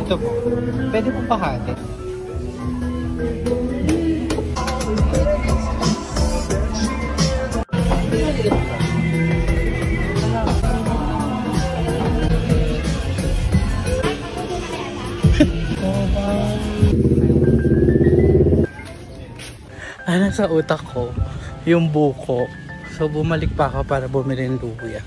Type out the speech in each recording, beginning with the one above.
gusto mo. Pwede mo pahati. Ano sa utak ko? Yung buko. So bumalik pa ako para bumili ng luya.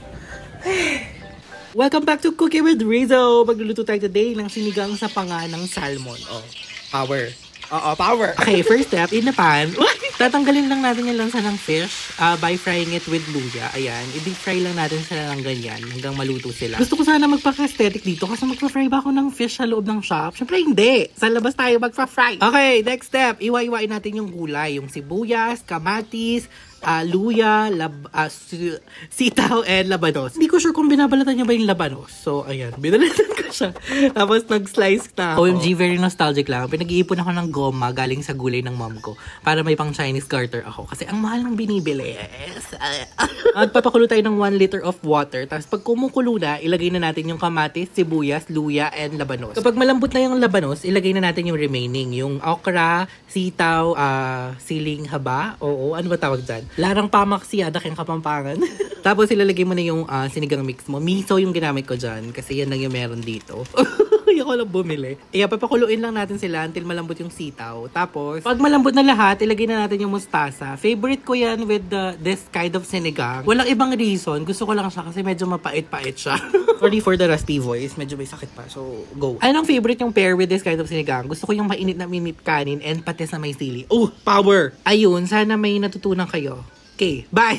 Welcome back to Cooking with Rizzo! Magluluto tayo today ng sinigang sa panga ng salmon. Oh, power. Oo, power. Okay, first step, in the pan. Tatanggalin lang natin yung lansa ng fish by frying it with luya. Ayan, i-deep fry lang natin sila ng ganyan hanggang maluto sila. Gusto ko sana magpaka-aesthetic dito kasi magpa-fry ba ako ng fish sa loob ng shop? Siyempre hindi. Sa labas tayo magpa-fry. Okay, next step. Iwa-iwain natin yung gulay. Yung sibuyas, kamatis, luya, sitaw, and labanos. Hindi ko sure kung binabalatan niya ba yung labanos. So, ayan. Binalatan ko siya. Tapos, nag-slice na ako. OMG, very nostalgic lang. Pinag-iipon ako ng goma galing sa gulay ng mom ko para may pang Chinese garter ako. Kasi ang mahal ng binibili. At papakulo tayo ng 1 liter of water. Tapos, pag kumukulo na, ilagay na natin yung kamatis, sibuyas, luya, and labanos. Kapag malambot na yung labanos, ilagay na natin yung remaining. Yung okra, sitaw, siling haba. Oo, ano ba tawag dyan? Larang pamaksiyada kayong Kapampangan. Tapos ilalagay mo na yung sinigang mix mo. Miso yung ginamit ko dyan kasi yan lang yung meron dito. Hindi ako lang bumili. Papakuluin lang natin sila until malambot yung sitaw. Tapos, pag malambot na lahat, ilagay na natin yung mustasa. Favorite ko yan with this kind of sinigang. Walang ibang reason. Gusto ko lang siya kasi medyo mapait-pait siya. Sorry for the raspy voice. Medyo may sakit pa. So, go. Anong favorite yung pair with this kind of sinigang? Gusto ko yung mainit na minute kanin and patis na may sili. Oh, power! Ayun, sana may natutunan kayo. Okay, bye!